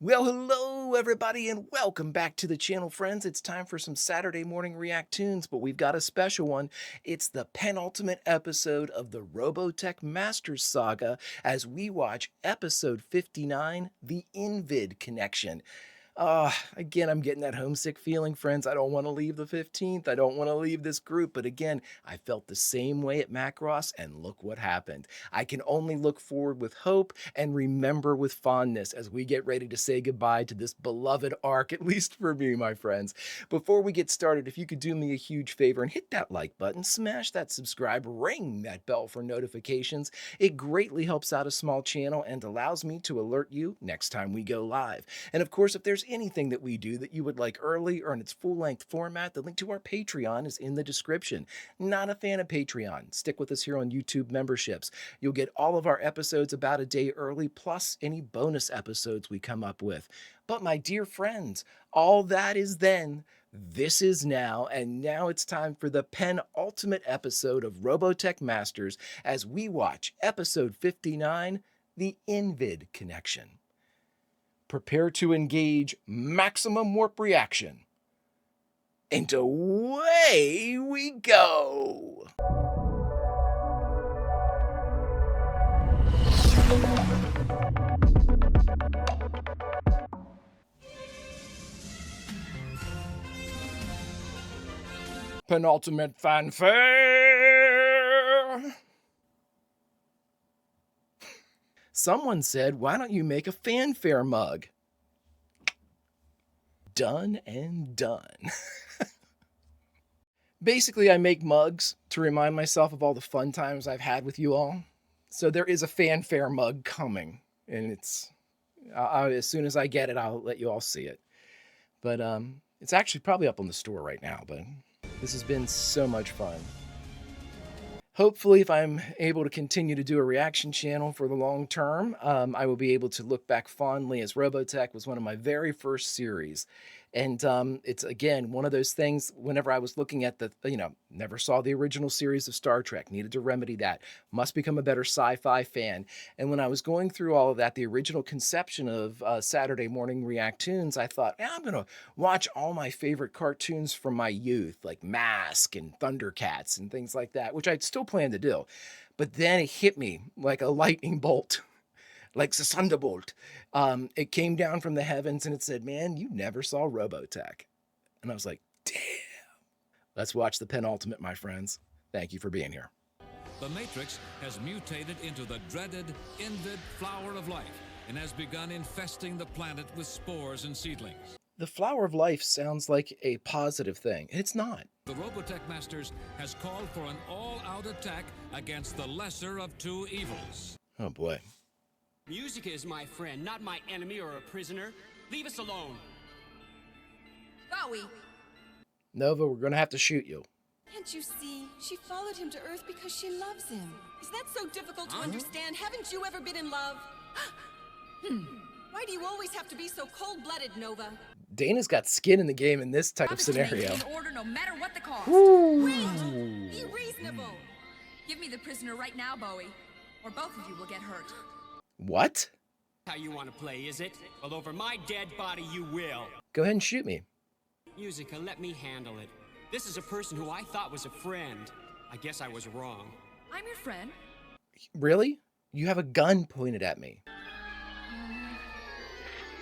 Well, hello everybody and welcome back to the channel, friends. It's time for some Saturday morning React Tunes, but we've got a special one. It's the penultimate episode of the Robotech Masters saga as we watch episode 59, the INVID Connection. Again, I'm getting that homesick feeling, friends. I don't want to leave the 15th. I don't want to leave this group. But again, I felt the same way at Macross, and look what happened. I can only look forward with hope and remember with fondness as we get ready to say goodbye to this beloved arc, at least for me, my friends. Before we get started, if you could do me a huge favor and hit that like button, smash that subscribe, ring that bell for notifications. It greatly helps out a small channel and allows me to alert you next time we go live. And of course, if there's anything that we do that you would like early or in its full-length format, the link to our Patreon is in the description. Not a fan of Patreon? Stick with us here on YouTube memberships. You'll get all of our episodes about a day early, plus any bonus episodes we come up with. But my dear friends, all that is then, this is now, and now it's time for the penultimate episode of Robotech Masters as we watch episode 59, the INVID Connection. Prepare to engage maximum warp reaction. And away we go! Penultimate fanfare! Someone said, why don't you make a fanfare mug? Done and done. Basically, I make mugs to remind myself of all the fun times I've had with you all. So there is a fanfare mug coming, and it's as soon as I get it, I'll let you all see it. But it's actually probably up on the store right now, but this has been so much fun. Hopefully, if I'm able to continue to do a reaction channel for the long term, I will be able to look back fondly as Robotech was one of my very first series. And it's, again, one of those things, whenever I was looking at the, never saw the original series of Star Trek, needed to remedy that, must become a better sci-fi fan. And when I was going through all of that, the original conception of Saturday morning React-Toons, I thought, I'm going to watch all my favorite cartoons from my youth, like Mask and Thundercats and things like that, which I still plan to do. But then it hit me like a lightning bolt. Like the thunderbolt. It came down from the heavens and it said, man, you never saw Robotech. And I was like, damn. Let's watch the penultimate, my friends. Thank you for being here. The Matrix has mutated into the dreaded INVID flower of life and has begun infesting the planet with spores and seedlings. The flower of life sounds like a positive thing. It's not. The Robotech Masters has called for an all-out attack against the lesser of two evils. Oh boy. Music is my friend, not my enemy or a prisoner. Leave us alone. Bowie! Nova, we're going to have to shoot you. Can't you see? She followed him to Earth because she loves him. Is that so difficult to understand? Haven't you ever been in love? Why do you always have to be so cold-blooded, Nova? Dana's got skin in the game in this type of scenario. In order, no matter what the cost. Wait! Be reasonable. Give me the prisoner right now, Bowie, or both of you will get hurt. What? How you want to play, is it? Well, over my dead body, you will. Go ahead and shoot me. Musica, let me handle it. This is a person who I thought was a friend. I guess I was wrong. I'm your friend. Really? You have a gun pointed at me.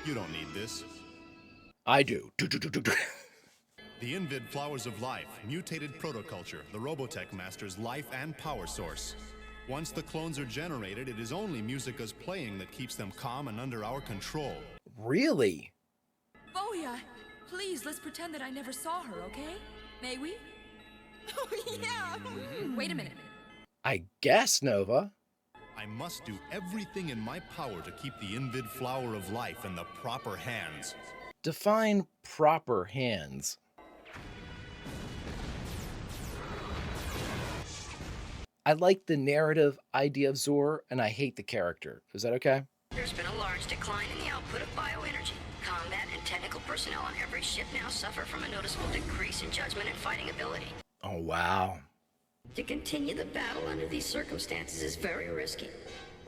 You don't need this. I do. The INVID Flowers of Life, mutated protoculture, the Robotech Master's life and power source. Once the clones are generated, it is only Musica's playing that keeps them calm and under our control. Really? Bowie, please, let's pretend that I never saw her, okay? May we? Oh, yeah. Wait a minute. I guess, Nova. I must do everything in my power to keep the INVID Flower of Life in the proper hands. Define proper hands. I like the narrative idea of Zor, and I hate the character. Is that okay? There's been a large decline in the output of bioenergy. Combat and technical personnel on every ship now suffer from a noticeable decrease in judgment and fighting ability. Oh, wow. To continue the battle under these circumstances is very risky.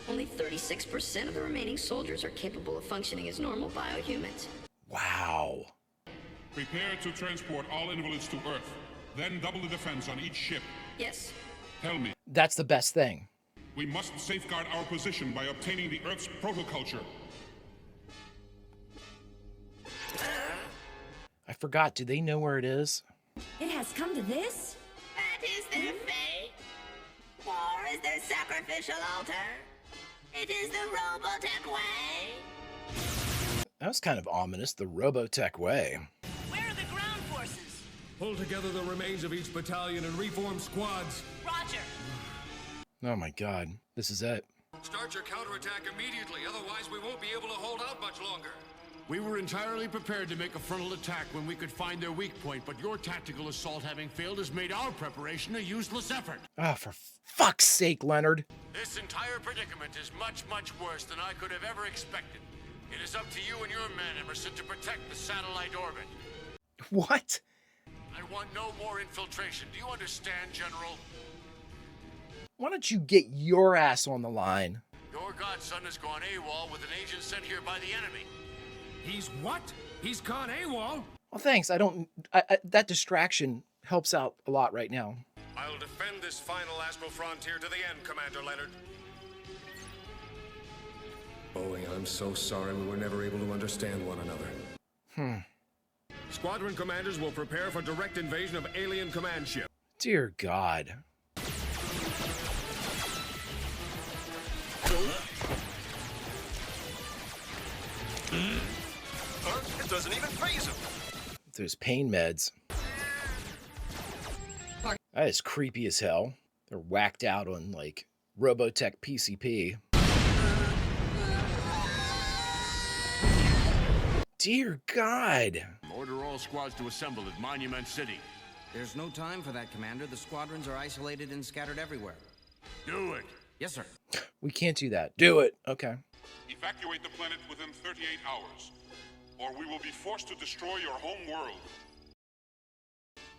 Only 36% of the remaining soldiers are capable of functioning as normal biohumans. Wow. Prepare to transport all invalids to Earth. Then double the defense on each ship. Yes. Tell me, That's the best thing. we must safeguard our position by obtaining the Earth's protoculture. I forgot. Do they know where it is? It has come to this? That is their fate. War is their sacrificial altar. It is the Robotech way. That was kind of ominous. The Robotech way. Where are the ground forces? Pull together the remains of each battalion and reform squads. Roger. Oh my God. This is it. Start your counterattack immediately, otherwise we won't be able to hold out much longer. We were entirely prepared to make a frontal attack when we could find their weak point, but your tactical assault having failed has made our preparation a useless effort. Ah, for fuck's sake, Leonard. This entire predicament is much, much worse than I could have ever expected. It is up to you and your men, Emerson, to protect the satellite orbit. What? I want no more infiltration. Do you understand, General? Why don't you get your ass on the line? Your godson has gone AWOL with an agent sent here by the enemy. He's what? He's gone AWOL? Well, thanks. That distraction helps out a lot right now. I'll defend this final astral frontier to the end, Commander Leonard. Boeing, I'm so sorry we were never able to understand one another. Squadron commanders will prepare for direct invasion of alien command ship. Dear God. It doesn't even phase him. Those pain meds. That is creepy as hell. They're whacked out on, like, Robotech PCP. Dear God. Order all squads to assemble at Monument City. There's no time for that, Commander. The squadrons are isolated and scattered everywhere. Do it. Yes, sir. We can't do that. Do it. Okay. Evacuate the planet within 38 hours, or we will be forced to destroy your home world.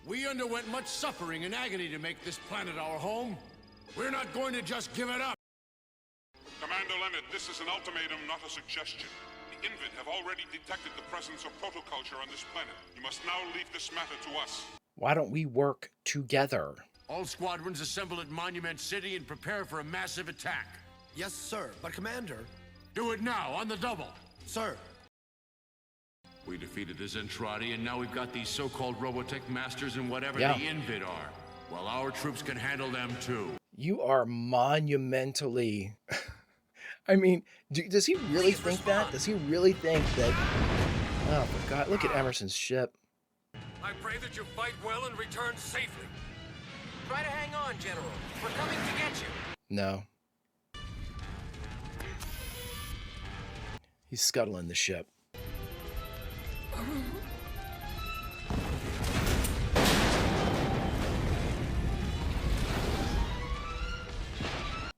We underwent much suffering and agony to make this planet our home. We're not going to just give it up. Commander Leonard, this is an ultimatum, not a suggestion. The INVID have already detected the presence of protoculture on this planet. You must now leave this matter to us. Why don't we work together? All squadrons assemble at Monument City and prepare for a massive attack. Yes, sir. But, Commander... Do it now, on the double. Sir. We defeated the Zentradi, and now we've got these so-called Robotech masters and whatever Yeah. the INVID are. Well, our troops can handle them, too. You are monumentally... I mean, does he really think that? Does he really think that... Oh, my God. Look at Emerson's ship. I pray that you fight well and return safely. Try to hang on, General. We're coming to get you. No. He's scuttling the ship.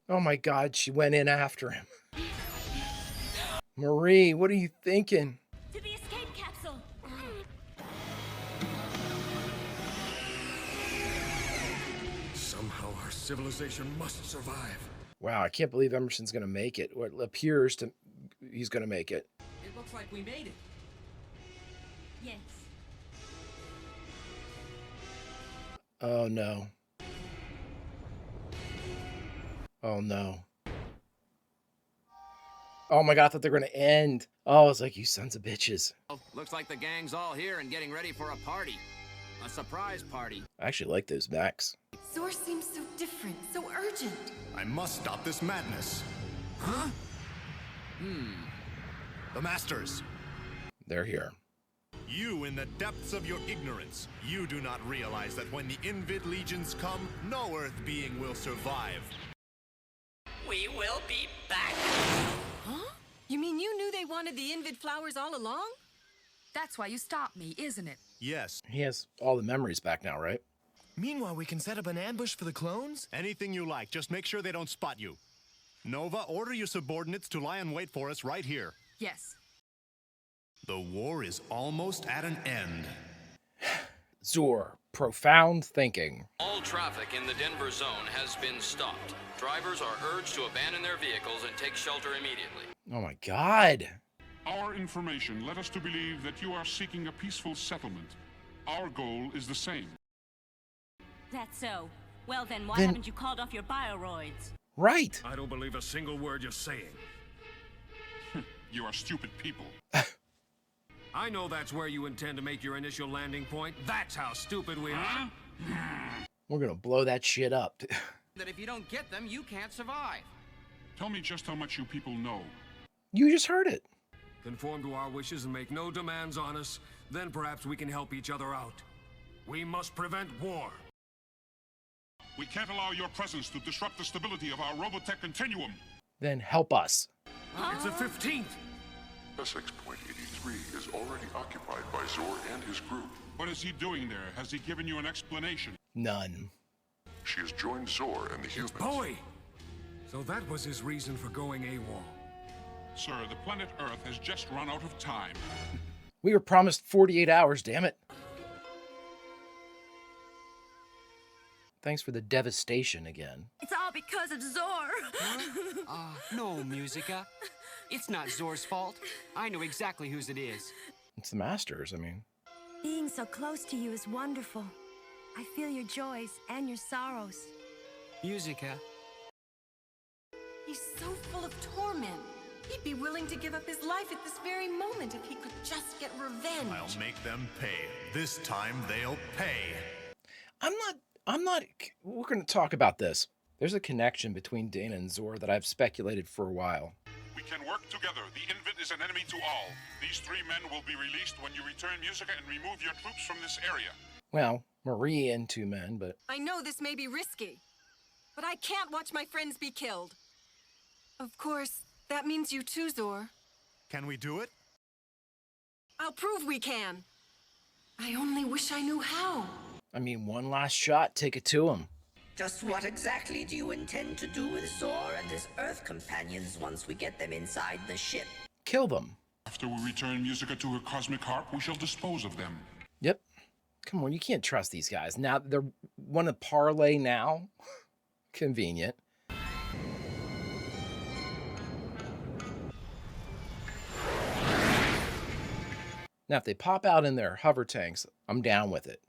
Oh my God, she went in after him. Marie, what are you thinking? To the escape capsule. Somehow our civilization must survive. Wow, I can't believe Emerson's gonna make it. Or it appears to he's gonna make it. It looks like we made it. Yes. Oh no. Oh no. Oh my God, I thought they were gonna end. Oh, I was like, you sons of bitches. Looks like the gang's all here and getting ready for a party. A surprise party. I actually like those mechs. Source seems so different, so urgent. I must stop this madness. Huh? The Masters. They're here. You, in the depths of your ignorance, you do not realize that when the INVID legions come, no Earth being will survive. We will be back. Huh? You mean you knew they wanted the INVID flowers all along? That's why you stopped me, isn't it? Yes. He has all the memories back now, right? Meanwhile, we can set up an ambush for the clones? Anything you like, just make sure they don't spot you. Nova, order your subordinates to lie in wait for us right here. Yes. The war is almost at an end. Zor, profound thinking. All traffic in the Denver zone has been stopped. Drivers are urged to abandon their vehicles and take shelter immediately. Oh my God. Our information led us to believe that you are seeking a peaceful settlement. Our goal is the same. That's so. Well then, why Then- haven't you called off your bioroids? Right. I don't believe a single word you're saying. You are stupid people. I know that's where you intend to make your initial landing point. That's how stupid we are. We're gonna blow that shit up. That if you don't get them, you can't survive. Tell me just how much you people know. You just heard it. Conform to our wishes and make no demands on us, then perhaps we can help each other out. We must prevent war. We can't allow your presence to disrupt the stability of our Robotech continuum. Then help us. It's the 15th. SX.83 is already occupied by Zor and his group. What is he doing there? Has he given you an explanation? None. She has joined Zor and the humans. Bowie! So that was his reason for going AWOL. Sir, the planet Earth has just run out of time. We were promised 48 hours, damn it. Thanks for the devastation again. It's all because of Zor. No, Musica. It's not Zor's fault. I know exactly whose it is. It's the Masters, I mean. Being so close to you is wonderful. I feel your joys and your sorrows. Musica. He's so full of torment. He'd be willing to give up his life at this very moment if he could just get revenge. I'll make them pay. This time they'll pay. We're going to talk about this. There's a connection between Dana and Zor that I've speculated for a while. We can work together. The INVID is an enemy to all. These 3 men will be released when you return Musica and remove your troops from this area. Well, Marie and 2 men, but... I know this may be risky, but I can't watch my friends be killed. Of course, that means you too, Zor. Can we do it? I'll prove we can. I only wish I knew how. I mean, one last shot, take it to him. Just what exactly do you intend to do with Zor and his Earth companions once we get them inside the ship? Kill them. After we return Musica to her cosmic harp, we shall dispose of them. Yep. Come on, you can't trust these guys. Now, they're want to parlay now? Convenient. Now, if they pop out in their hover tanks, I'm down with it.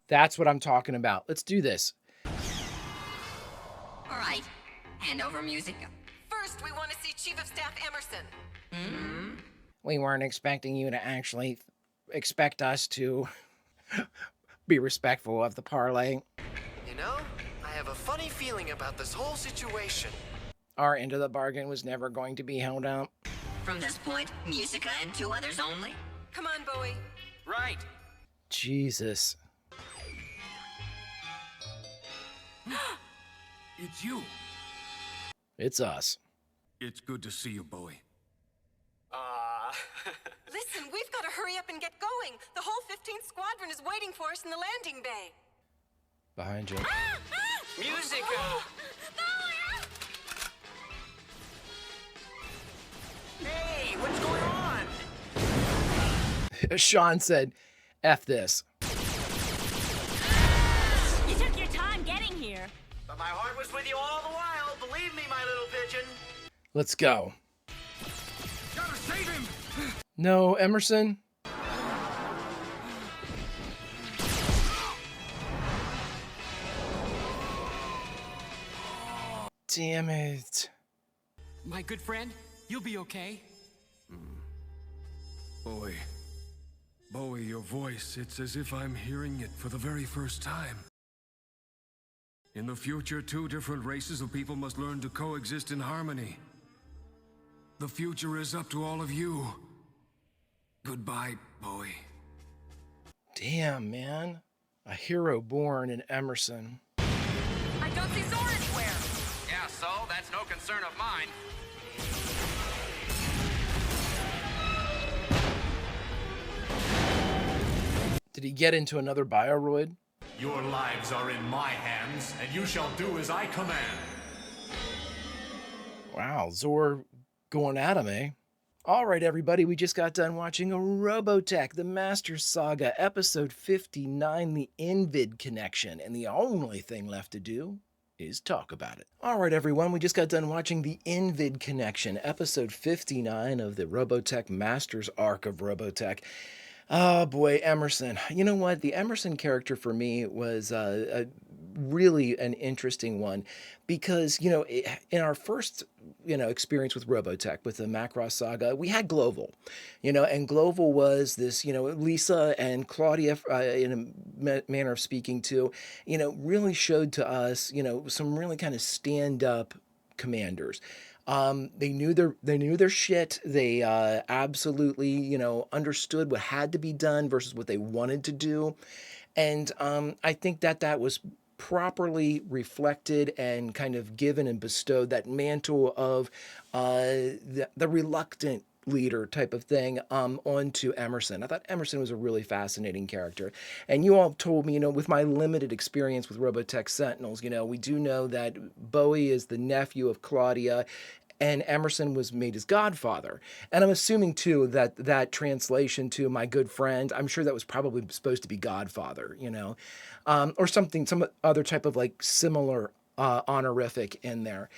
That's what I'm talking about. Let's do this. All right, hand over Musica. First, we want to see Chief of Staff Emerson. We weren't expecting you to actually expect us to be respectful of the parlay. You know, I have a funny feeling about this whole situation. Our end of the bargain was never going to be held up. From this point, Musica and 2 others only. Come on, Bowie. Right. Jesus. It's you. It's us. It's good to see you, Bowie. Listen, we've got to hurry up and get going. The whole 15th Squadron is waiting for us in the landing bay. Behind you. Musica! Hey, what's going on? Sean said, F this. You took your time getting here. But my heart was with you all the while. Believe me, my little pigeon. Let's go. Gotta save him! No, Emerson. Damn it. My good friend, you'll be okay. Bowie. Bowie, your voice, it's as if I'm hearing it for the very first time. In the future, 2 different races of people must learn to coexist in harmony. The future is up to all of you. Goodbye, Bowie. Damn, man. A hero born in Emerson. I don't see Zor anywhere. Yeah, so that's no concern of mine. Did he get into another bioroid? Your lives are in my hands, and you shall do as I command. Wow, Zor going at him, eh? All right, everybody, we just got done watching Robotech, the Master Saga, episode 59, the INVID Connection, and the only thing left to do is talk about it. All right, everyone, we just got done watching the INVID Connection, episode 59 of the Robotech Masters arc of Robotech. Oh boy, Emerson. You know what? The Emerson character for me was really an interesting one because, in our first, experience with Robotech, with the Macross saga, we had Global, and Global was this, Lisa and Claudia, in a manner of speaking, too, really showed to us, some really kind of stand up commanders. They knew their shit. They absolutely, understood what had to be done versus what they wanted to do, and I think that was properly reflected and kind of given and bestowed that mantle of the reluctant leader type of thing onto Emerson. I thought Emerson was a really fascinating character. And you all told me, with my limited experience with Robotech Sentinels, we do know that Bowie is the nephew of Claudia and Emerson was made his godfather. And I'm assuming, too, that translation to my good friend, I'm sure that was probably supposed to be godfather, or something, some other type of like similar honorific in there.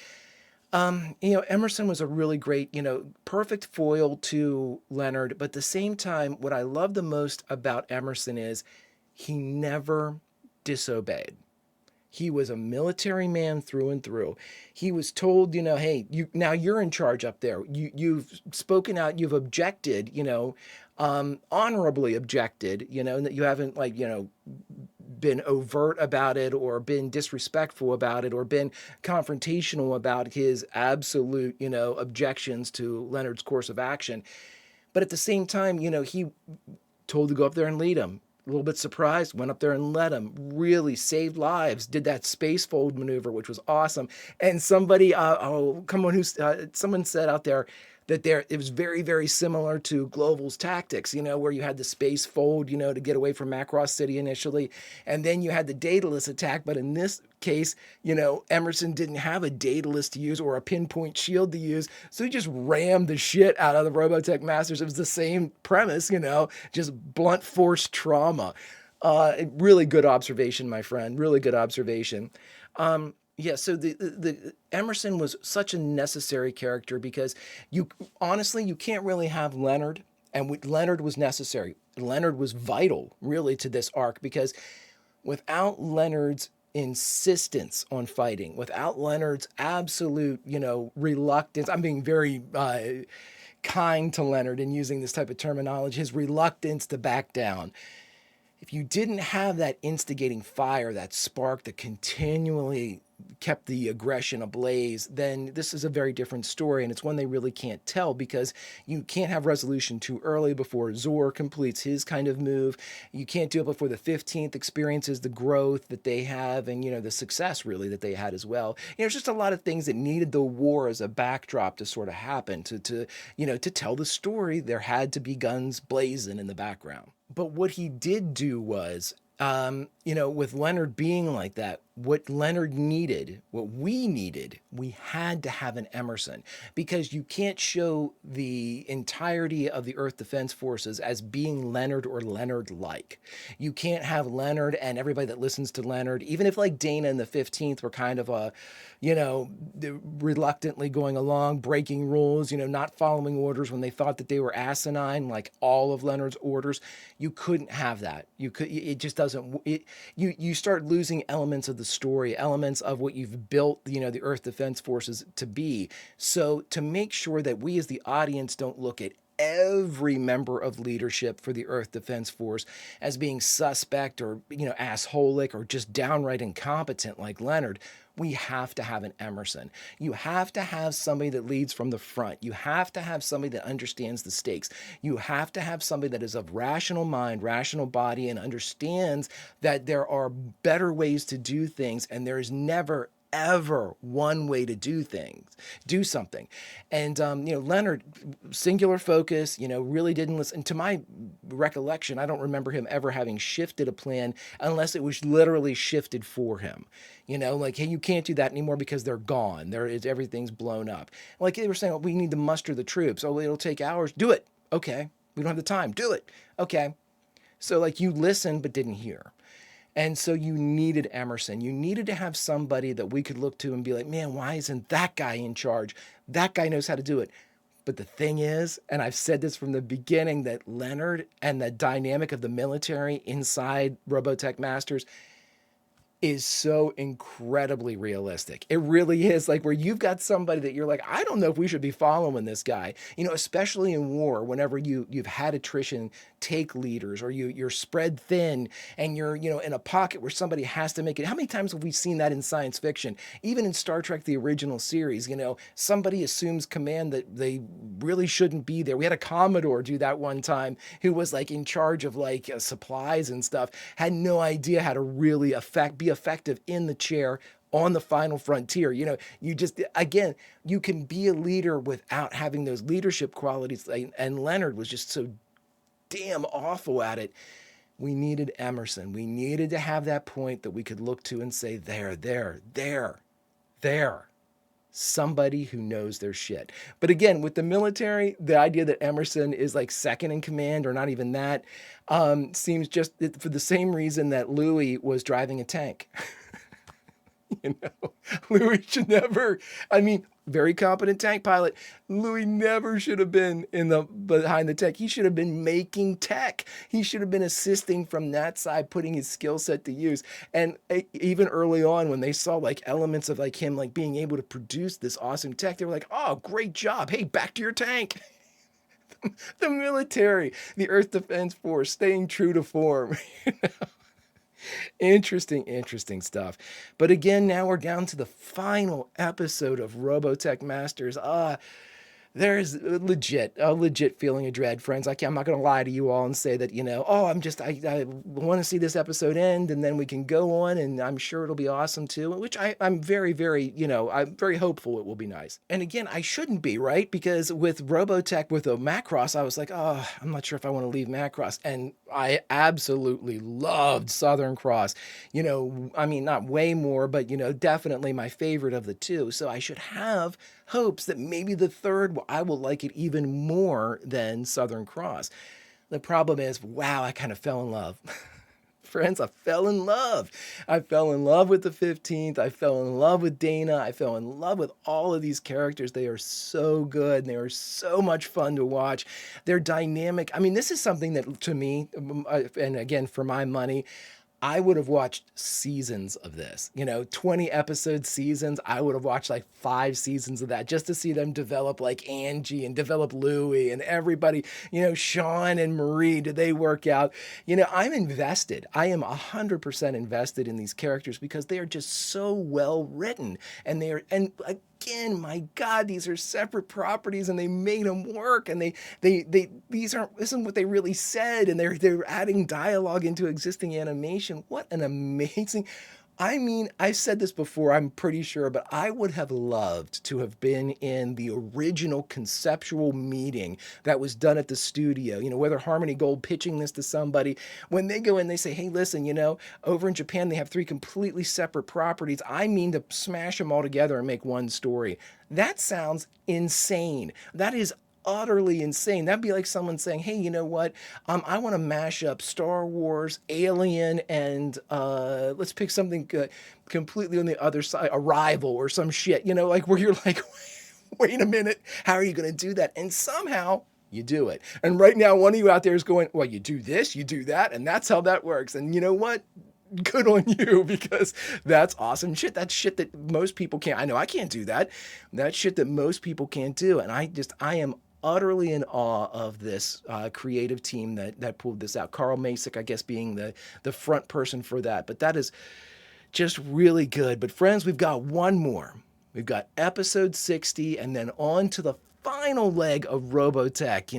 Emerson was a really great, perfect foil to Leonard. But at the same time, what I love the most about Emerson is he never disobeyed. He was a military man through and through. He was told, hey, now you're in charge up there. You've spoken out. You've objected, honorably objected, and that you haven't been overt about it or been disrespectful about it or been confrontational about his absolute, objections to Leonard's course of action. But at the same time, he told to go up there and lead him. A little bit surprised, went up there and led him, really saved lives, did that space fold maneuver, which was awesome. And somebody, someone said out there that it was very, very similar to Global's tactics, where you had the space fold, to get away from Macross City initially, and then you had the Daedalus attack. But in this case, Emerson didn't have a Daedalus to use or a pinpoint shield to use, so he just rammed the shit out of the Robotech Masters. It was the same premise, just blunt force trauma. Really good observation, my friend. Really good observation. Yeah, so the Emerson was such a necessary character because you can't really have Leonard, and Leonard was necessary. Leonard was vital, really, to this arc because without Leonard's insistence on fighting, without Leonard's absolute, reluctance, I'm being very kind to Leonard in using this type of terminology, his reluctance to back down. If you didn't have that instigating fire, that spark that continually kept the aggression ablaze, then this is a very different story, and it's one they really can't tell because you can't have resolution too early before Zor completes his kind of move. You can't do it before the 15th experiences the growth that they have and, the success really that they had as well. There's just a lot of things that needed the war as a backdrop to sort of happen, to tell the story. There had to be guns blazing in the background. But what he did do was, with Leonard being like that, what Leonard needed, what we had to have an Emerson, because you can't show the entirety of the Earth Defense Forces as being Leonard or Leonard-like. You can't have Leonard and everybody that listens to Leonard, even if like Dana and the 15th were kind of reluctantly going along, breaking rules, not following orders when they thought that they were asinine, like all of Leonard's orders. You couldn't have that. It just doesn't, you start losing elements of the story, elements of what you've built, the Earth Defense Forces to be. So to make sure that we as the audience don't look at every member of leadership for the Earth Defense Force as being suspect or, assholic or just downright incompetent like Leonard, we have to have an Emerson. You have to have somebody that leads from the front. You have to have somebody that understands the stakes. You have to have somebody that is of rational mind, rational body, and understands that there are better ways to do things, and there is never ever one way to do something. And, Leonard, singular focus, really didn't listen. To my recollection, I don't remember him ever having shifted a plan unless it was literally shifted for him. Like, hey, you can't do that anymore because they're gone. Everything's blown up. Like they were saying, oh, we need to muster the troops. Oh, it'll take hours. Do it. Okay. We don't have the time. Do it. Okay. So like you listened but didn't hear. And so you needed Emerson. You needed to have somebody that we could look to and be like, man, why isn't that guy in charge? That guy knows how to do it. But the thing is, and I've said this from the beginning, that Leonard and the dynamic of the military inside Robotech Masters is so incredibly realistic. It really is, like where you've got somebody that you're like, I don't know if we should be following this guy, especially in war, whenever you've had attrition take leaders, or you're spread thin and you're, in a pocket where somebody has to make it. How many times have we seen that in science fiction? Even in Star Trek, the original series, somebody assumes command that they really shouldn't be there. We had a Commodore do that one time who was like in charge of like supplies and stuff, had no idea how to really be effective in the chair on the final frontier. You just, again, you can be a leader without having those leadership qualities. And Leonard was just so damn awful at it. We needed Emerson. We needed to have that point that we could look to and say, there. Somebody who knows their shit. But again, with the military, the idea that Emerson is like second in command, or not even that, seems just for the same reason that Louis was driving a tank. Louis should never, very competent tank pilot. Louis never should have been behind the tech. He should have been making tech. He should have been assisting from that side, putting his skill set to use. And even early on, when they saw like elements of like him like being able to produce this awesome tech, they were like, oh, great job. Hey, back to your tank. The military, the Earth Defense Force, staying true to form. Interesting stuff. But again, now we're down to the final episode of Robotech Masters. There's a legit feeling of dread, friends. I'm not going to lie to you all and say that, I want to see this episode end and then we can go on, and I'm sure it'll be awesome too, which I'm very, very, I'm very hopeful it will be nice. And again, I shouldn't be, right? Because with Robotech, with Macross, I was like, oh, I'm not sure if I want to leave Macross. And I absolutely loved Southern Cross. Not way more, but, definitely my favorite of the two. So I should have hopes that maybe the third, I will like it even more than Southern Cross. The problem is, wow, I kind of fell in love. Friends, I fell in love. I fell in love with the 15th. I fell in love with Dana. I fell in love with all of these characters. They are so good. And they are so much fun to watch. They're dynamic. This is something that, to me, and again, for my money, I would have watched seasons of this, 20 episode seasons. I would have watched like 5 seasons of that just to see them develop like Angie and develop Louie and everybody, Sean and Marie. Do they work out? I'm invested. I am 100% invested in these characters because they are just so well written, and again, my God, these are separate properties and they made them work, and these isn't what they really said, and they're adding dialogue into existing animation. What an amazing, I've said this before, I'm pretty sure, but I would have loved to have been in the original conceptual meeting that was done at the studio, whether Harmony Gold pitching this to somebody, when they go in, they say, hey, listen, over in Japan, they have 3 completely separate properties. I mean to smash them all together and make one story. That sounds insane. That is utterly insane. That'd be like someone saying, hey, you know what? I want to mash up Star Wars, Alien, and let's pick something completely on the other side, Arrival or some shit, like where you're like, wait a minute, how are you going to do that? And somehow you do it. And right now, one of you out there is going, well, you do this, you do that, and that's how that works. And you know what? Good on you, because that's awesome shit. That's shit that most people can't. I know I can't do that. That's shit that most people can't do. And I am utterly in awe of this creative team that pulled this out. Carl Masick, I guess, being the front person for that. But that is just really good. But friends, we've got one more. We've got episode 60, and then on to the final leg of Robotech,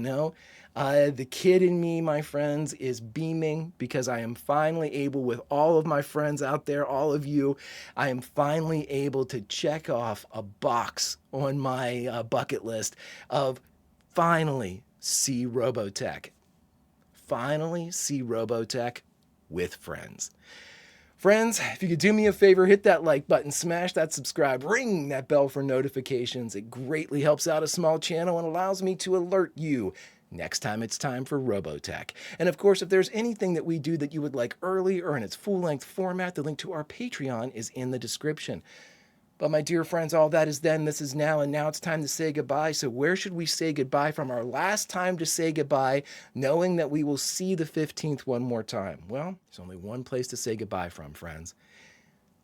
The kid in me, my friends, is beaming because I am finally able, with all of my friends out there, all of you, I am finally able to check off a box on my bucket list of finally see Robotech. Finally see Robotech with friends. Friends, if you could do me a favor, hit that like button, smash that subscribe, ring that bell for notifications. It greatly helps out a small channel and allows me to alert you next time it's time for Robotech. And of course, if there's anything that we do that you would like early or in its full-length format, the link to our Patreon is in the description. But my dear friends, all that is then, this is now, and now it's time to say goodbye. So where should we say goodbye from our last time to say goodbye, knowing that we will see the 15th one more time? Well, there's only one place to say goodbye from, friends.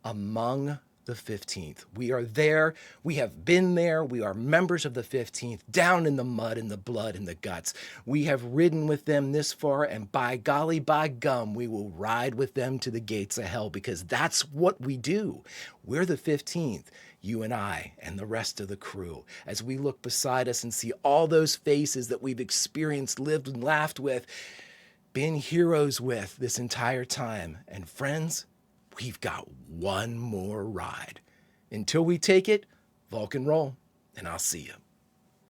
Among the 15th. We are there. We have been there. We are members of the 15th, down in the mud and the blood and the guts. We have ridden with them this far, and by golly, by gum, we will ride with them to the gates of hell, because that's what we do. We're the 15th, you and I and the rest of the crew, as we look beside us and see all those faces that we've experienced, lived, and laughed with, been heroes with this entire time. And friends, we've got one more ride. Until we take it, Vulcan roll, and I'll see you.